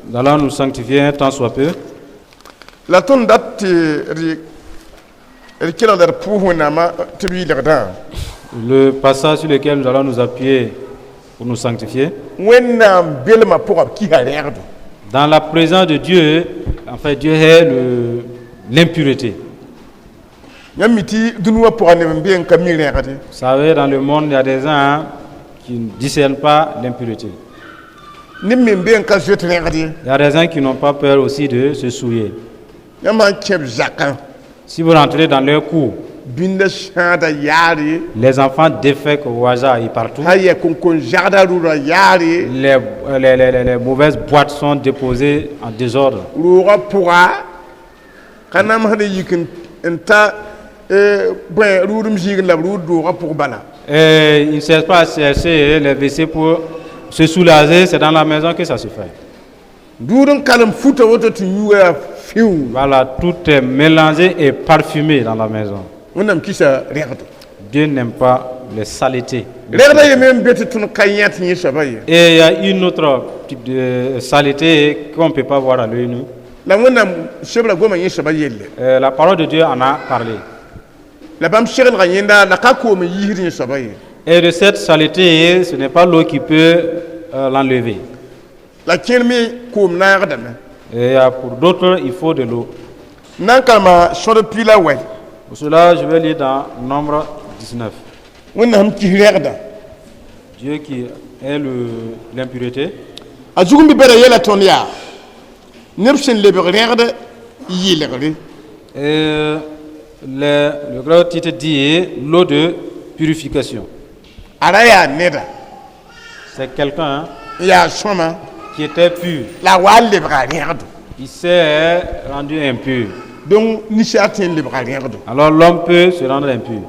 Nous allons nous sanctifier un temps soit peu. La tonne date Le passage sur lequel nous allons nous appuyer pour nous sanctifier. Dans la présence de Dieu, en fait, Dieu est l'impureté. Vous savez, dans le monde, il y a des gens qui ne discernent pas l'impureté. Il y a des gens qui n'ont pas peur aussi de se souiller. Si vous rentrez dans leur cours, les enfants défèquent au hasard et partout. Les mauvaises boîtes sont déposées en désordre. Et ils ne cherchent pas à chercher les WC pour se soulager, c'est dans la maison que ça se fait. Voilà, tout est mélangé et parfumé dans la maison. Dieu n'aime pas les saletés. Et il y a une autre type de saleté qu'on ne peut pas voir à l'œil nu. La parole de Dieu en a parlé. Et de cette saleté, ce n'est pas l'eau qui peut l'enlever. Et pour d'autres, il faut de l'eau. Pour cela, je vais lire dans Nombre 19. Dieu qui est l'impureté. Et le grand titre dit l'eau de purification. C'est quelqu'un qui était pur. Il s'est rendu impur. Alors l'homme peut se rendre impur.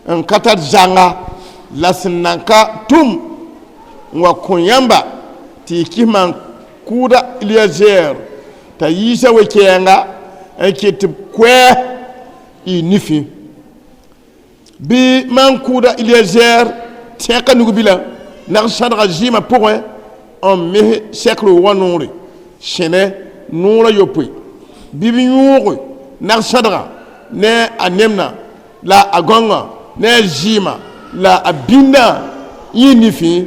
Un kata zanga la sinanka tum wa kunyamba ti kiman kuda Eliezer ta yisa wekenga ekiti kwe inifi bi man kuda Eliezer teka nugubila na sadra jima point en me siècle wanore chene nura yopui bibi nyuru na sadra ne anemna la agonga ne jima la abinda yinifi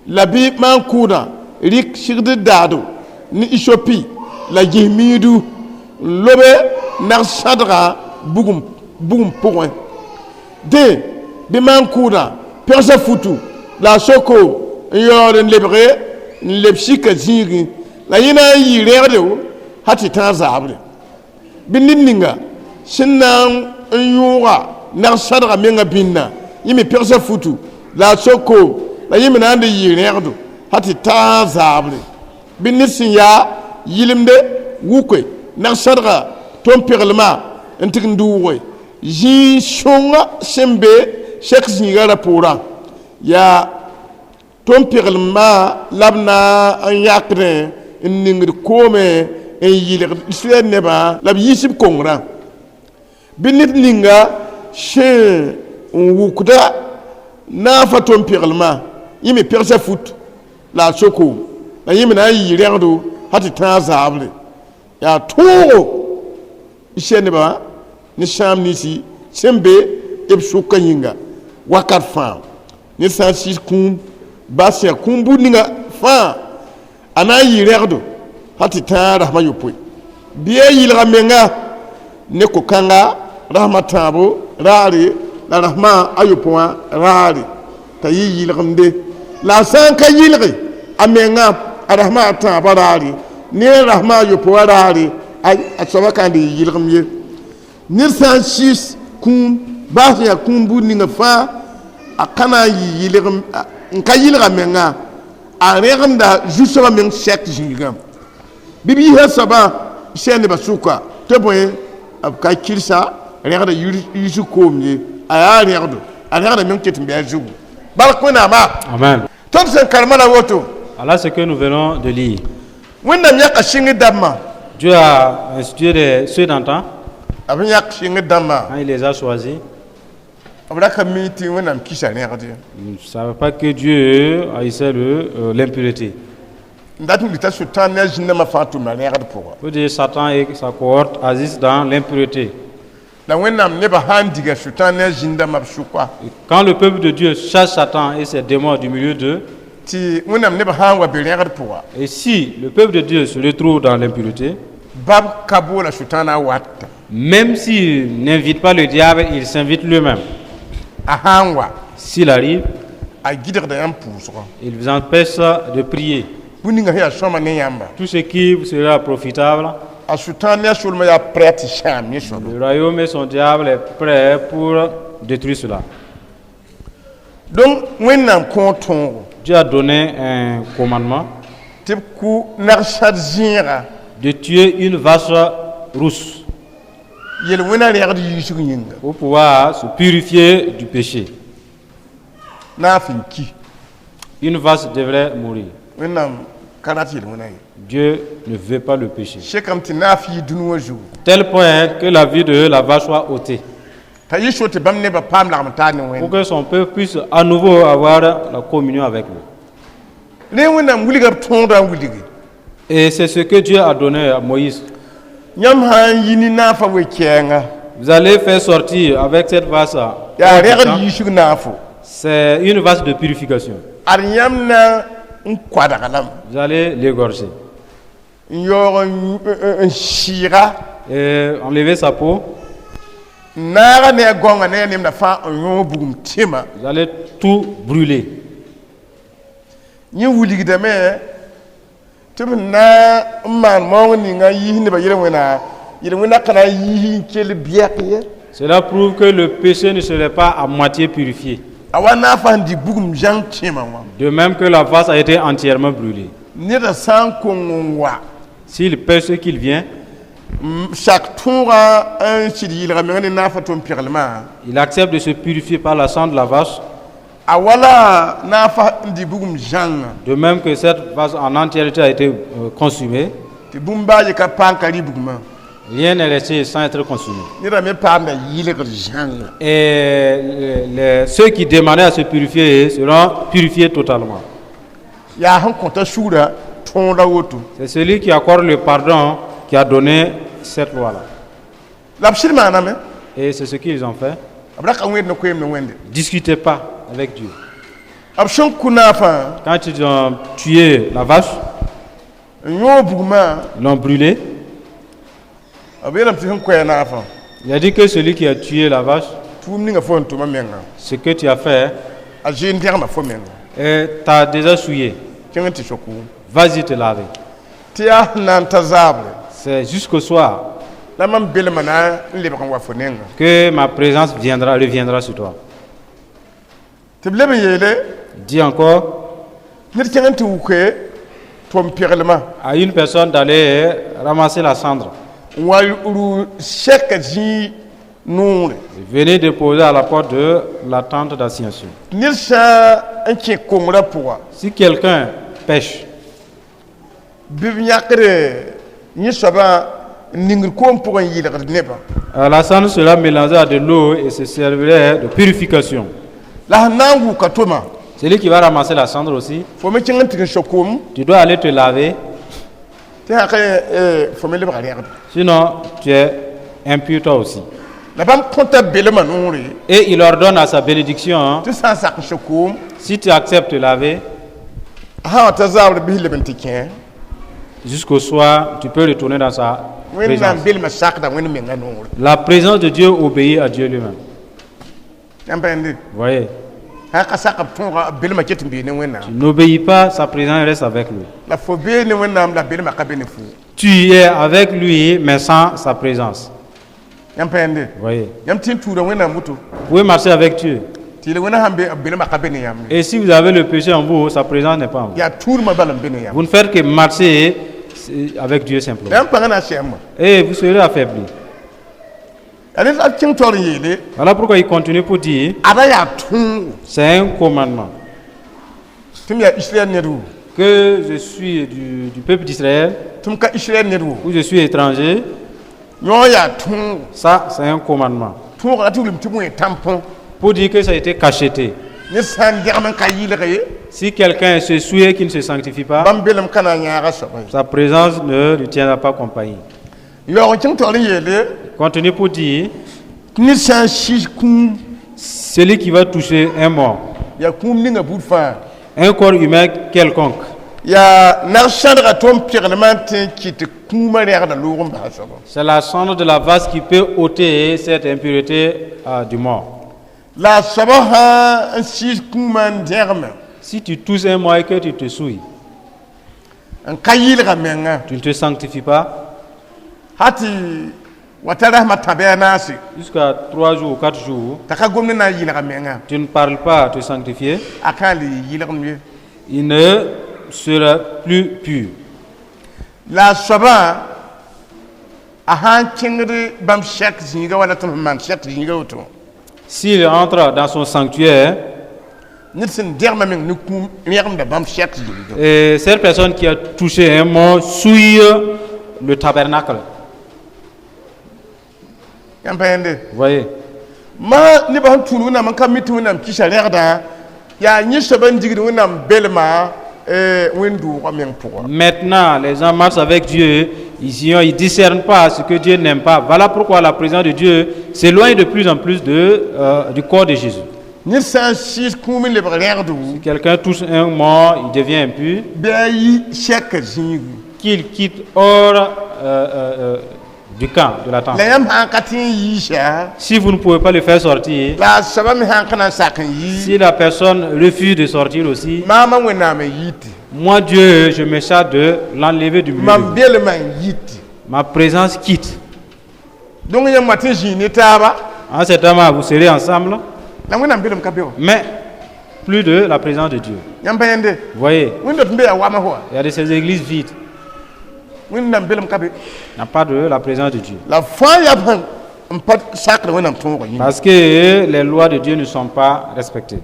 la bi mankuda rik shirde dado ni ishopi la jimidu lobe na sadra bugum point de bi mankuda persa futu la soko yoren lebre lepsika zigi la yina yirede hati tazabre bininninga sinan yura na sadra menga binna yimi persa futu la soko la yimi nande yirerdo hati tazabre binisin ya yilimde wukwe na sadra ton perlema entik nduwe ji shonga sembe shek zingara pora ya ton perlema labna an yakre ningir kome en yilir isle neba lab yisib kongra binit ninga she wukda na faton pirlma yimi persa foot la soko la yimi na yirerdo hati tazable ya toro ishene ba ni sham nisi sembe ebsuka yinga wakat fa ni sansi kum basia kumbu ninga fa ana yirerdo hati ta rahma yopoi biye yilra menga ne ko kanga rahma tabo rari la rahma ayopoa rari t'a yi yilgmde la san ka yilgi amenga arahma ta barari ne rahma yo poarari a soba kan de yilgmye nir san shis kun ba ya kun bu ni fa akana yilgm nka yilga menga a regmda jusaba men shek jingam bibi ha saba shene basuka te boye ka kirsa regda yusu komye aya regdo a regda men ketin be ajugu balkona ma Amen. tom sen karmana woto Voilà ce que nous venons de lire. wenda nyaka shingi damma Dieu a institué ceux d'antan, abin yak shingi damma quand il les a choisis. abraka miti wenda mkisha regdi Ils ne savaient pas que Dieu haïssait l'impureté. ndatu lita sultan ne jinna ma fatu ma regdi pour Vous dire Satan et sa cohorte agissent dans l'impureté. la wenda ne ba handiga sultan ne jinda ma shukwa Et quand le peuple de Dieu chasse Satan et ses démons du milieu d'eux, ti wenda ne ba hanwa be regdi pour et si le peuple de Dieu se retrouve dans l'impureté, bab kabola sultan watta même s'il n'invite pas le diable, il s'invite lui-même. a hanwa S'il arrive, a gidir da yan pusro il vous empêche de prier. buninga ya shoma ne yamba Tout ce qui vous sera profitable, a sultan ne sulma ya prête sham ni so le royaume et son diable est prêt pour détruire cela. donc wenda konton Dieu a donné un commandement tib ku narshad zinga de tuer une vache rousse yel wena regdi yusu nyinga pour pouvoir se purifier du péché. na finki Une vache devrait mourir. wena kanati yel wena Dieu ne veut pas le péché. shekam ti na fi dunwa ju Tel point que la vie de la vache soit ôtée. ta yisho te bam ne ba pam la mta ne Pour wen que son peuple puisse à nouveau avoir la communion avec lui. le wena wuliga tonda wuligi Et c'est ce que Dieu a donné à Moïse. nyam han yini na fa we kenga Vous allez faire sortir avec cette vache. ya regdi yusu na fo C'est une vache de purification. ar nyam na nkwada kalam Vous allez l'égorger. yoro shira Et enlever sa peau. naga ne gonga ne nim na fa yo bugum tema Vous allez tout brûler. ni wuligi de me tum na man mo ni nga yi ne ba yele wena kana yi kel biakiye Cela prouve que le péché ne serait pas à moitié purifié. awana fa ndi bugum jang tema wa De même que la vache a été entièrement brûlée. ne da san kongwa S'il pêche ce qu'il vient, chaque tour un chidi il ramène na fa ton pirlement il accepte de se purifier par la sang de la vache. awala na fa ndi bugum jang De même que cette vache en entièreté a été consumée, ti bumba je ka pankali buguma rien n'est resté sans être consumé. ne da me pa na yile ko jang Et ceux qui demandaient à se purifier seront purifiés totalement. ya han konta shura tonda woto C'est celui qui accorde le pardon qui a donné cette loi-là. la psil mana me Et c'est ce qu'ils ont fait. abra ka wed na ko yem na wende Discutez pas avec Dieu. abshon kuna fa Quand ils ont tué la vache, nyo buguma ils l'ont brûlée. abelam ti han ko na fa Il a dit que celui qui a tué la vache, tum ni nga fon to menga ce que tu as fait, a jin der ma fo menga t'as déjà souillé. kin ti shoku Vas-y te laver. ti ya nan tazabre C'est jusqu'au soir la mam bel mana le ba wa fo nenga que ma présence reviendra sur toi. te blebe yele Il dit encore nit kin ti wuke tom pirlement à une personne d'aller ramasser la cendre. wa ru shek ji nure Venez déposer à la porte de la tente d'assignation. nit sa en ki kongra pour Si quelqu'un pêche, bib yakre ni soba ningir ko pour yile ka neba la cendre sera mélangée à de l'eau et se servirait de purification. la nangu ka toma Celui qui va ramasser la cendre aussi, fo me kin ti shokum tu dois aller te laver, te ha ka fo me le ba regarde sinon tu es impur toi aussi. la bam konta bele manuri Et il ordonne à sa bénédiction, hein, tu sa sak shokum si tu acceptes de laver, ha ta zawre bi le bentiken jusqu'au soir, tu peux retourner dans sa wen nan présence. bel ma sak da wen me nganuri La présence de Dieu obéit à Dieu lui-même. yambende Vous voyez, Tu n'obéis pas, sa présence reste avec lui. Tu es avec lui, mais sans sa présence. Voyez. Vous pouvez marcher avec Dieu. Et si vous avez le péché en vous, sa présence n'est pas en vous. Vous ne faites que marcher avec Dieu simplement. Et vous serez affaibli. Voilà pourquoi il continue pour dire, c'est un commandement. Que je suis du peuple d'Israël, ou je suis étranger, ça c'est un commandement. Pour dire que ça a été cacheté. Si quelqu'un se souille qui ne se sanctifie pas, sa présence ne lui tiendra pas compagnie. Continue pour dire, celui qui va toucher un mort, un corps humain quelconque, c'est la cendre de la vase qui peut ôter cette impureté du mort. Si tu touches un mort et que tu te souilles, tu ne te sanctifies pas. Jusqu'à 3 jours ou 4 jours, tu ne parles pas à te sanctifier, il ne sera plus pur. S'il entre dans son sanctuaire, et cette personne qui a touché un mort souille le tabernacle. Vous voyez? Maintenant, les gens marchent avec Dieu, ils ne discernent pas ce que Dieu n'aime pas. Voilà pourquoi la présence de Dieu s'éloigne de plus en plus du corps de Jésus. Si quelqu'un touche un mort, il devient impur. Qu'il quitte hors du camp de la tente. Si vous ne pouvez pas le faire sortir, si la personne refuse de sortir aussi, moi Dieu, je me charge de l'enlever du milieu. Ma présence quitte. En cet moment, vous serez ensemble, mais plus de la présence de Dieu. Vous voyez, il y a de ces églises vides. Il n'y a pas de la présence de Dieu. Parce que les lois de Dieu ne sont pas respectées.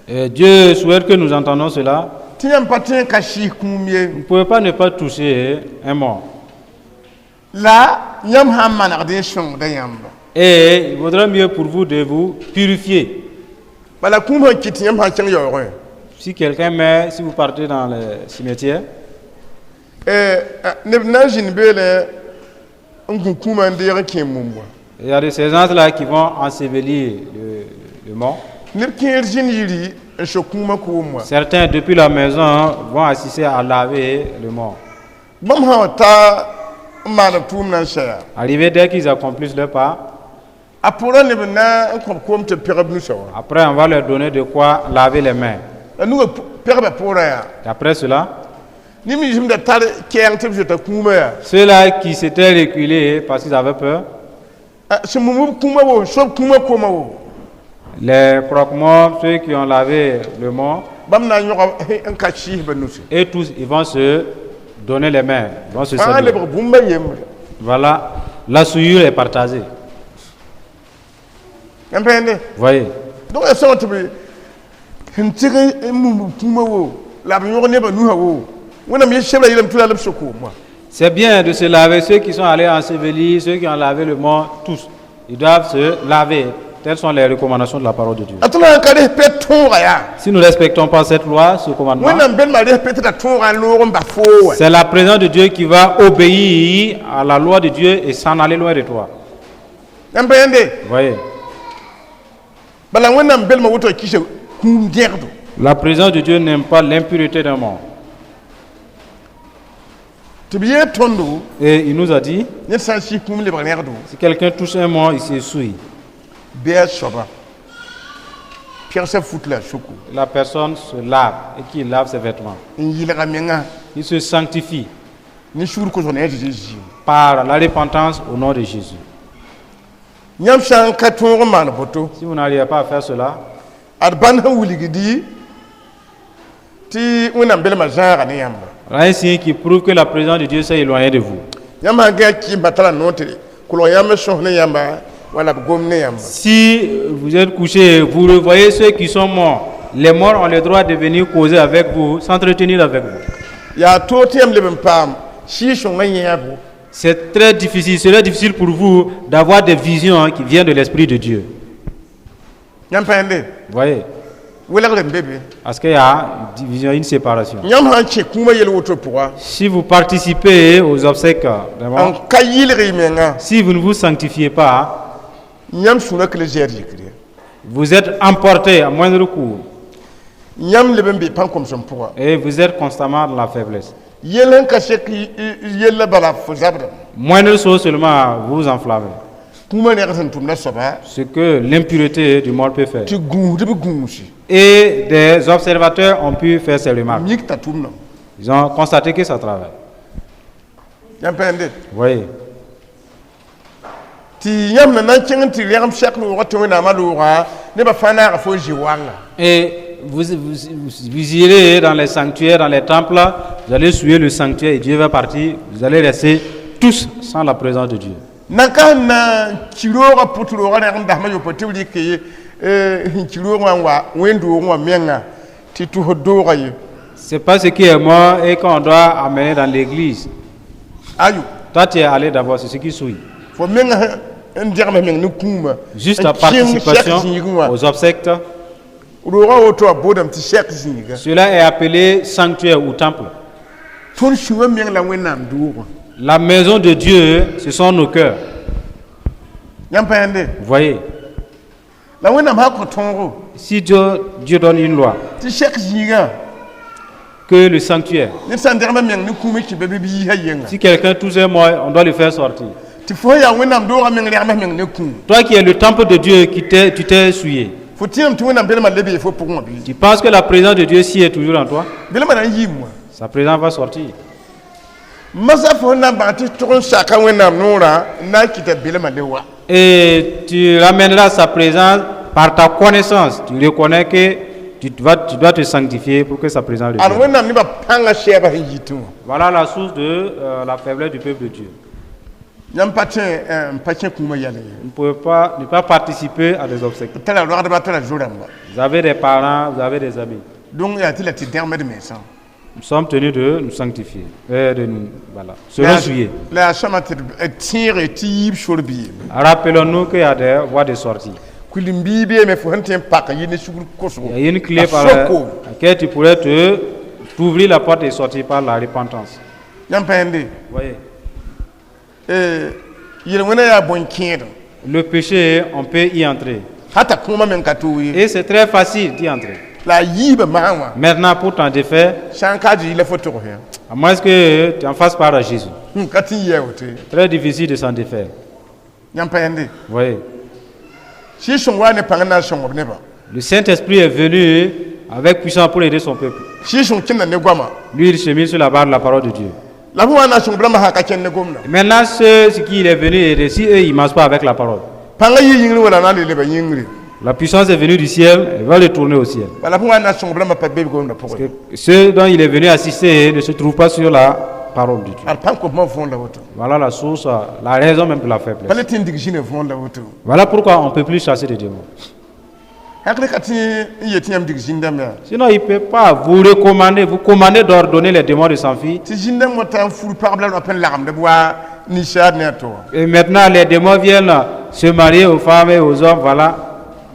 Et Dieu souhaite que nous entendons cela. Vous ne pouvez pas ne pas toucher un mort. Et il vaudra mieux pour vous de vous purifier. Si quelqu'un meurt, si vous partez dans le cimetière, il y a de ces gens-là qui vont ensevelir le mort. Certains, depuis la maison, vont assister à laver le mort. Arrivé dès qu'ils accomplissent leur pas, après on va leur donner de quoi laver les mains. Après cela, ceux-là qui s'étaient reculés parce qu'ils avaient peur, les croque-morts, ceux qui ont lavé le mort, et tous, ils vont se donner les mains, ils vont se saluer. Voilà, la souillure est partagée. Vous voyez? C'est bien de se laver. Ceux qui sont allés ensevelir, ceux qui ont lavé le mort, tous, ils doivent se laver. Telles sont les recommandations de la parole de Dieu. Si nous ne respectons pas cette loi, ce commandement, c'est la présence de Dieu qui va obéir à la loi de Dieu et s'en aller loin de toi. Vous voyez? La présence de Dieu n'aime pas l'impureté d'un mort. Et il nous a dit, si quelqu'un touche un mort, il se souille. Bien soba. Pierre se fout la choukou. La personne se lave et qui lave ses vêtements. Il se sanctifie par la repentance au nom de Jésus. Si vous n'arrivez pas à faire cela, un signe qui prouve que la présence de Dieu s'est éloignée de vous. Si vous êtes couché, vous revoyez ceux qui sont morts. Les morts ont le droit de venir causer avec vous, s'entretenir avec vous. C'est très difficile, c'est difficile pour vous d'avoir des visions qui viennent de l'Esprit de Dieu. Vous voyez? Parce qu'il y a une division, une séparation. Si vous participez aux obsèques, si vous ne vous sanctifiez pas, vous êtes emporté à moindre coût. Et vous êtes constamment dans la faiblesse. Moindre chose seulement vous enflammez. Ce que l'impureté du mort peut faire. Et des observateurs ont pu faire ces remarques. Ils ont constaté que ça travaille. Vous voyez? Et vous irez dans les sanctuaires, dans les temples, vous allez souiller le sanctuaire et Dieu va partir. Vous allez rester tous sans la présence de Dieu. C'est pas ce qui est mort et qu'on doit amener dans l'église. Toi tu es allé d'abord, c'est ce qui souille. Juste la participation aux obsèques. Cela est appelé sanctuaire ou temple. La maison de Dieu, ce sont nos cœurs. Vous voyez? Si Dieu donne une loi, que le sanctuaire, si quelqu'un tous est mort, on doit le faire sortir. Toi qui es le temple de Dieu, tu t'es souillé. Tu penses que la présence de Dieu s'y est toujours en toi? Sa présence va sortir. Et tu ramèneras sa présence par ta connaissance. Tu reconnais que tu dois te sanctifier pour que sa présence revienne. Voilà la source de la faiblesse du peuple de Dieu. Vous ne pouvez pas ne pas participer à des obsèques. Vous avez des parents, vous avez des amis. Nous sommes tenus de nous sanctifier. De nous, voilà. Selon juillet. Rappelons-nous qu'il y a des voies de sortie. Il y a une clé par laquelle tu pourrais t'ouvrir la porte et sortir par la repentance. Voyez. Le péché, on peut y entrer. Et c'est très facile d'y entrer. Maintenant, pour t'en défaire, à moins que tu en fasses part à Jésus. Très difficile de s'en défaire. Voyez. Le Saint-Esprit est venu avec puissance pour aider son peuple. Lui, il s'est mis sur la barre de la parole de Dieu. Maintenant, ceux qui il est venu aider, si eux, ils ne marchent pas avec la parole. La puissance est venue du ciel, elle va le tourner au ciel. Parce que ceux dont il est venu assister ne se trouvent pas sur la parole de Dieu. Voilà la source, la raison même de la faiblesse. Voilà pourquoi on ne peut plus chasser les démons. Sinon, il ne peut pas vous commander d'ordonner les démons de s'enfuir. Et maintenant, les démons viennent se marier aux femmes et aux hommes, voilà.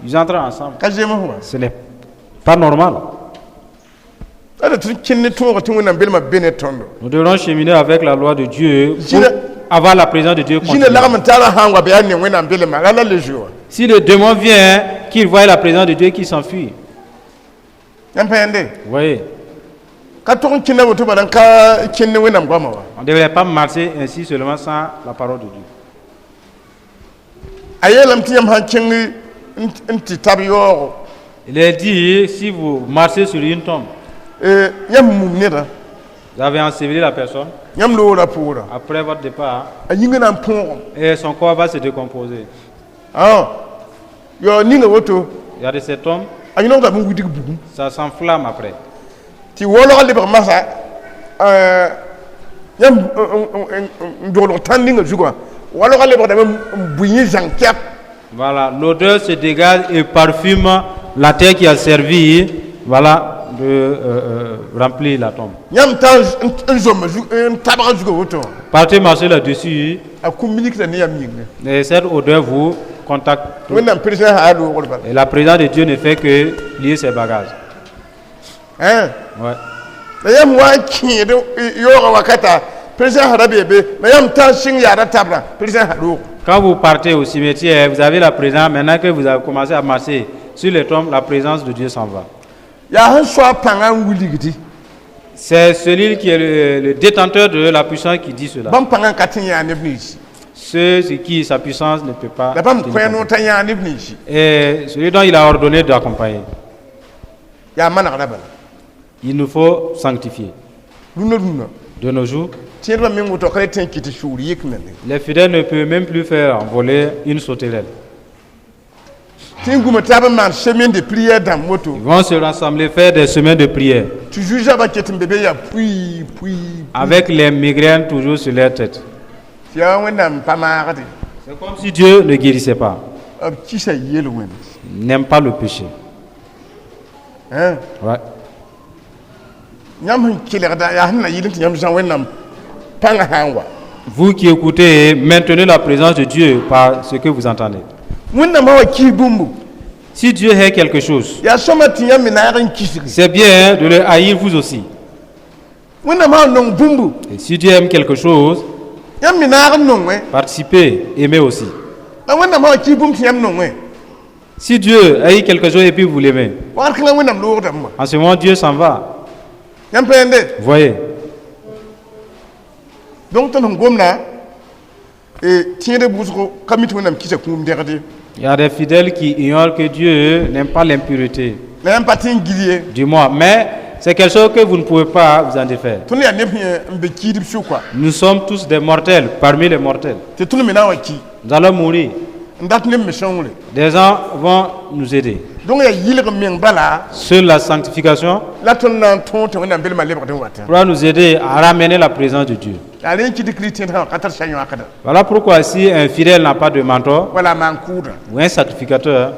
Ils entrent ensemble. Ce n'est pas normal. Nous devons cheminer avec la loi de Dieu pour avoir la présence de Dieu. Si le démon vient, qu'il voit la présence de Dieu, qu'il s'enfuit. Vous voyez? On ne devrait pas marcher ainsi seulement sans la parole de Dieu. Il est dit, si vous marchez sur une tombe, vous avez enseveli la personne, après votre départ, et son corps va se décomposer. Il y a de ces tombes, ça s'enflamme après. Voilà, l'odeur se dégage et parfume la terre qui a servi, voilà, de remplir la tombe. Partez marcher là-dessus, et cette odeur vous contacte. Et la présence de Dieu ne fait que lier ses bagages. Ouais. Quand vous partez au cimetière, vous avez la présence. Maintenant que vous avez commencé à marcher sur les tombes, la présence de Dieu s'en va. C'est celui qui est le détenteur de la puissance qui dit cela. Ceux qui sa puissance ne peut pas. Et celui dont il a ordonné d'accompagner. Il nous faut sanctifier. De nos jours, les fidèles ne peuvent même plus faire voler une sauterelle. Ils vont se rassembler, faire des semaines de prière. Avec les migraines toujours sur leur tête. C'est comme si Dieu ne guérissait pas. N'aime pas le péché. Ouais. Vous qui écoutez, maintenez la présence de Dieu par ce que vous entendez. Si Dieu hait quelque chose, c'est bien de le haïr vous aussi. Et si Dieu aime quelque chose, participez, aimez aussi. Si Dieu haït quelque chose et puis vous l'aimez, en ce moment Dieu s'en va. Voyez. Donc, il y a des fidèles qui ignorent que Dieu n'aime pas l'impureté. Du moins, mais c'est quelque chose que vous ne pouvez pas vous en défaire. Nous sommes tous des mortels parmi les mortels. Nous allons mourir. Des gens vont nous aider. Seule la sanctification pourra nous aider à ramener la présence de Dieu. Voilà pourquoi si un fidèle n'a pas de mentor ou un sacrificateur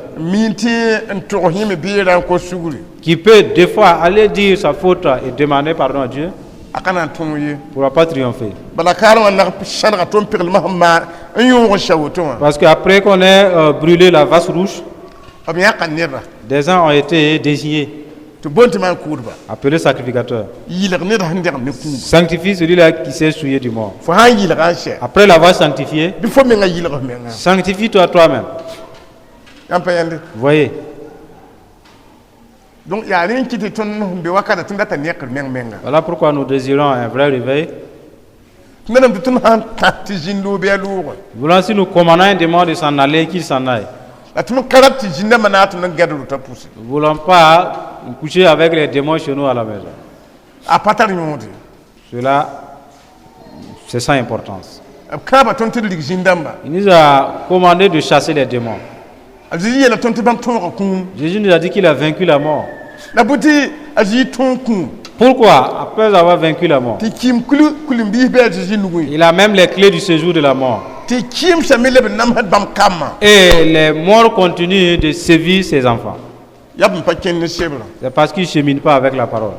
qui peut des fois aller dire sa faute et demander pardon à Dieu, ne pourra pas triompher. Parce qu'après qu'on ait brûlé la vase rouge, des gens ont été désignés, appelés sacrificateurs. Sanctifie celui-là qui s'est souillé du mort. Après l'avoir sanctifié, sanctifie-toi toi-même. Voyez. Donc, voilà pourquoi nous désirons un vrai réveil. Voulons si nous commandons un démon de s'en aller, qu'il s'en aille. Nous ne voulons pas coucher avec les démons chez nous à la maison. Cela, c'est sans importance. Il nous a commandé de chasser les démons. Jésus nous a dit qu'il a vaincu la mort. Pourquoi? Après avoir vaincu la mort, il a même les clés du séjour de la mort. Et les morts continuent de sévir ses enfants. C'est parce qu'ils ne cheminent pas avec la parole.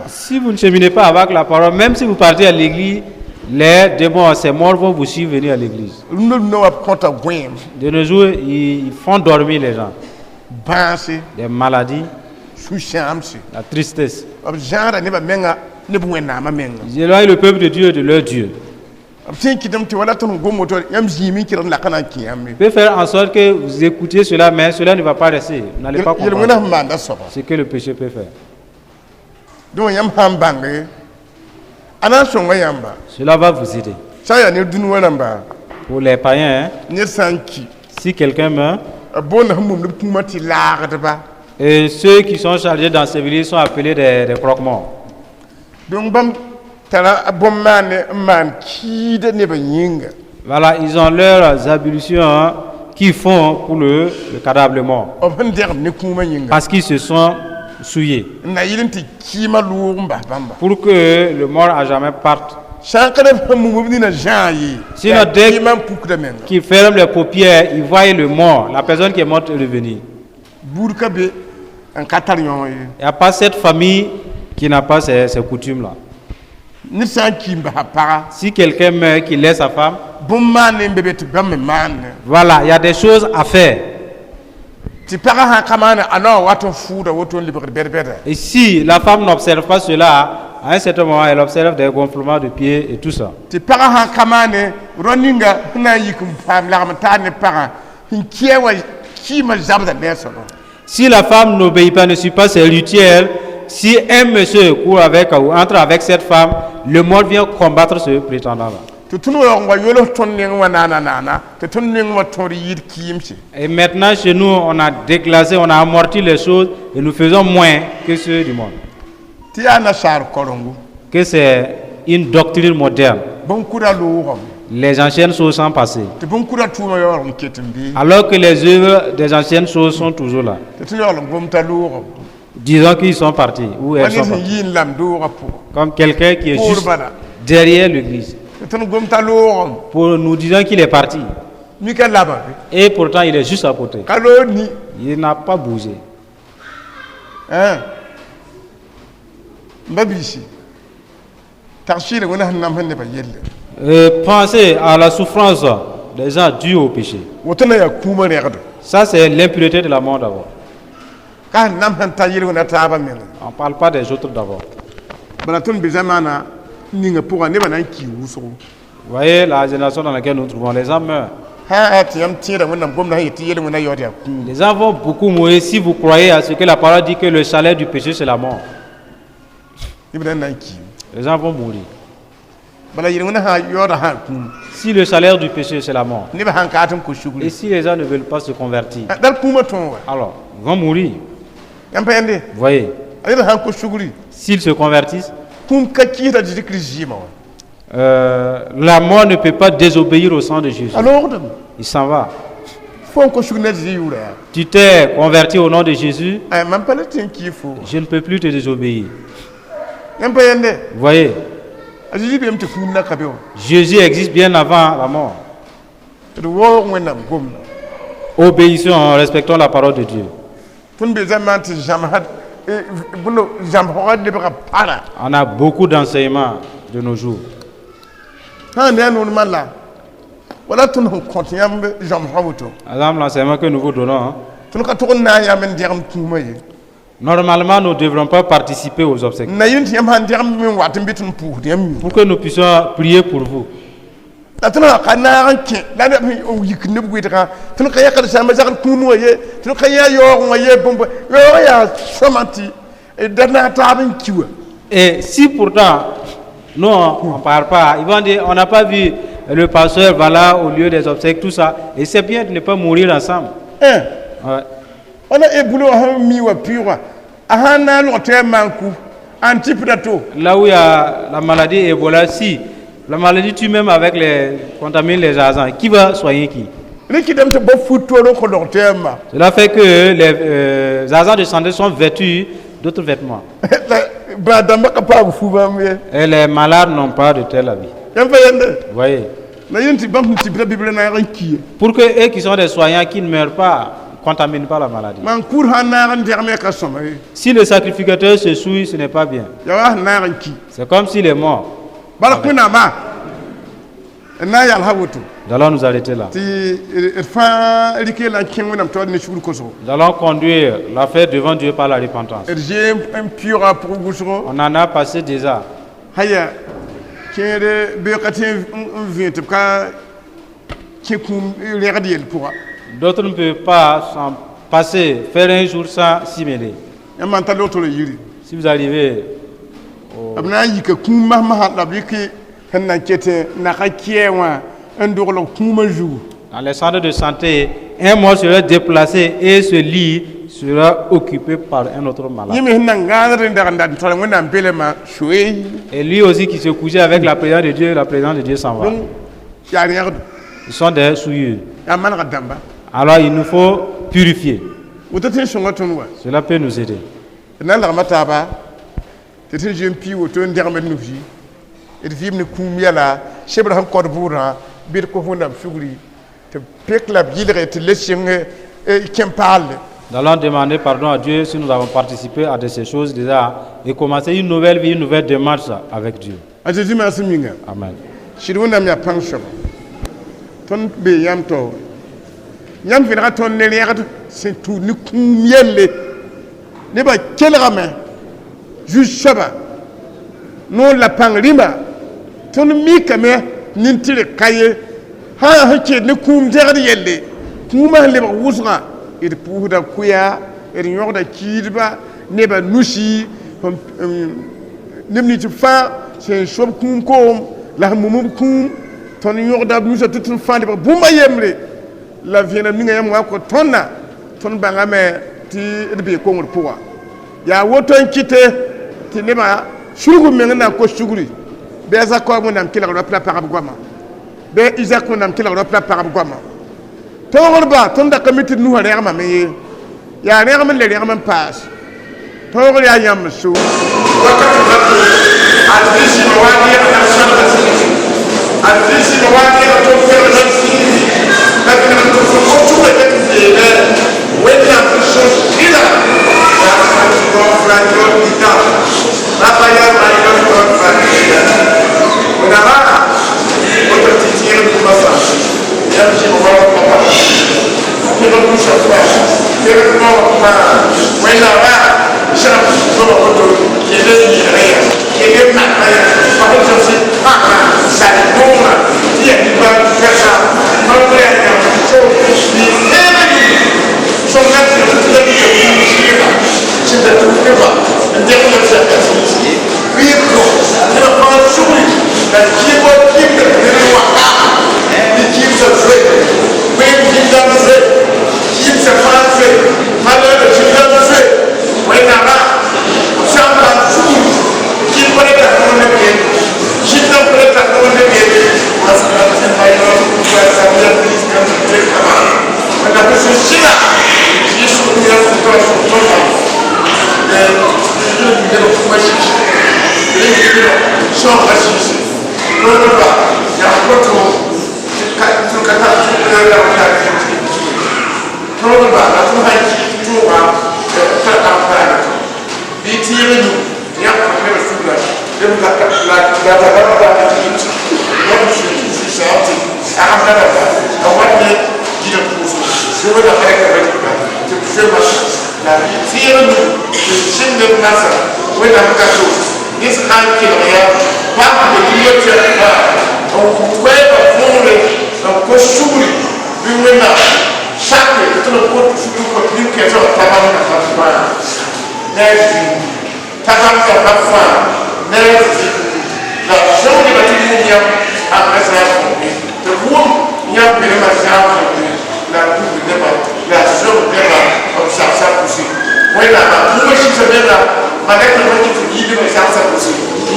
Si vous ne cheminez pas avec la parole, même si vous partez à l'église, les démons, ces morts vont vous suivre venir à l'église. De nos jours, ils font dormir les gens. Des maladies, la tristesse. Ils éloignent le peuple de Dieu de leur Dieu. Peut faire en sorte que vous écoutiez cela, mais cela ne va pas rester. Vous n'allez pas comprendre ce que le péché peut faire. Cela va vous aider. Pour les païens, si quelqu'un meurt, et ceux qui sont chargés d'ensevelir sont appelés des croque-morts. Voilà, ils ont leurs ablutions qu'ils font pour le cadavre mort. Parce qu'ils se sont souillés. Pour que le mort à jamais parte. Sinon, dès qu'il ferme les paupières, il voit le mort, la personne qui est morte revenir. Il n'y a pas cette famille qui n'a pas ces coutumes-là. Si quelqu'un meurt, qu'il laisse sa femme, voilà, il y a des choses à faire. Et si la femme n'observe pas cela, à un certain moment, elle observe des gonflements de pieds et tout ça. Si la femme n'obéit pas, ne suit pas ses rituels, si un monsieur court avec ou entre avec cette femme, le mort vient combattre ce prétendant-là. Et maintenant, chez nous, on a déclassé, on a amorti les choses et nous faisons moins que ceux du monde. Que c'est une doctrine moderne. Les anciennes choses sont passées. Alors que les œuvres des anciennes choses sont toujours là. Disons qu'ils sont partis. Ou elles sont parties. Comme quelqu'un qui est juste derrière l'église. Pour nous disant qu'il est parti. Et pourtant il est juste à côté. Il n'a pas bougé. Pensez à la souffrance des gens dus au péché. Ça c'est l'impureté de la mort d'abord. On ne parle pas des autres d'abord. Vous voyez la génération dans laquelle nous trouvons, les gens meurent. Les gens vont beaucoup mourir si vous croyez à ce que la parole dit que le salaire du péché c'est la mort. Les gens vont mourir. Si le salaire du péché c'est la mort, et si les gens ne veulent pas se convertir, alors ils vont mourir. Vous voyez, s'ils se convertissent, la mort ne peut pas désobéir au sang de Jésus. Il s'en va. Tu t'es converti au nom de Jésus, je ne peux plus te désobéir. Vous voyez, Jésus existe bien avant la mort. Obéissons, respectons la parole de Dieu. On a beaucoup d'enseignements de nos jours. L'enseignement que nous vous donnons, normalement, nous ne devrons pas participer aux obsèques. Pour que nous puissions prier pour vous. Et si pourtant, nous on ne parle pas, ils vont dire, on n'a pas vu le pasteur va là au lieu des obsèques, tout ça. Et c'est bien de ne pas mourir ensemble. Ouais. Là où il y a la maladie Ebola, si la maladie tue même avec les contamine les agents, qui va soigner qui? Cela fait que les agents de santé sont vêtus d'autres vêtements. Et les malades n'ont pas de tel habit. Vous voyez? Pour que eux qui sont des soignants qui ne meurent pas, contaminent pas la maladie. Si le sacrificateur se souille, ce n'est pas bien. C'est comme s'il est mort. Nous allons nous arrêter là. Nous allons conduire l'affaire devant Dieu par la repentance. On en a passé déjà. D'autres ne peuvent pas s'en passer, faire un jour sans s'y mêler. Si vous arrivez abna yika kuma ma la biki kana kete na kakiewa ndorlo kuma jou. Dans les centres de santé, un mort sera déplacé et ce lit sera occupé par un autre malade. Et lui aussi qui se couchait avec la présence de Dieu s'en va. Ils sont des souillures. Alors il nous faut purifier. Cela peut nous aider. Nous allons demander pardon à Dieu si nous avons participé à de ces choses déjà et commencer une nouvelle vie, une nouvelle démarche avec Dieu. Amen. Il pourra kuya et yorda kidba neba nushi nemni fa c'est shob kum kom la mumum kum ton yorda nusa tutun fande ba bumba yemre la viena minga yam wa ko tonna ton banga me ti be ko ngor puwa ya woton kite ti neba shugu menga ko shuguri be za ko mo nam kila ro pla para goma be isa ko nam kila ro pla para goma Torba, ton da committee nous a l'air mamé. Ya l'air man les man pass. Torba ya yam so. Adrisi mawadi na shamba sisi. Adrisi mawadi na tofero sisi. Lakini tofero tu wewe wewe amsho ila. Ya kwa fragio ita. Baba ya mayo kwa fragio. Unabana. Wote titiri kumasa. Yamshi mawadi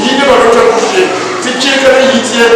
Yidi ba rota kushi ti ke kana yitiye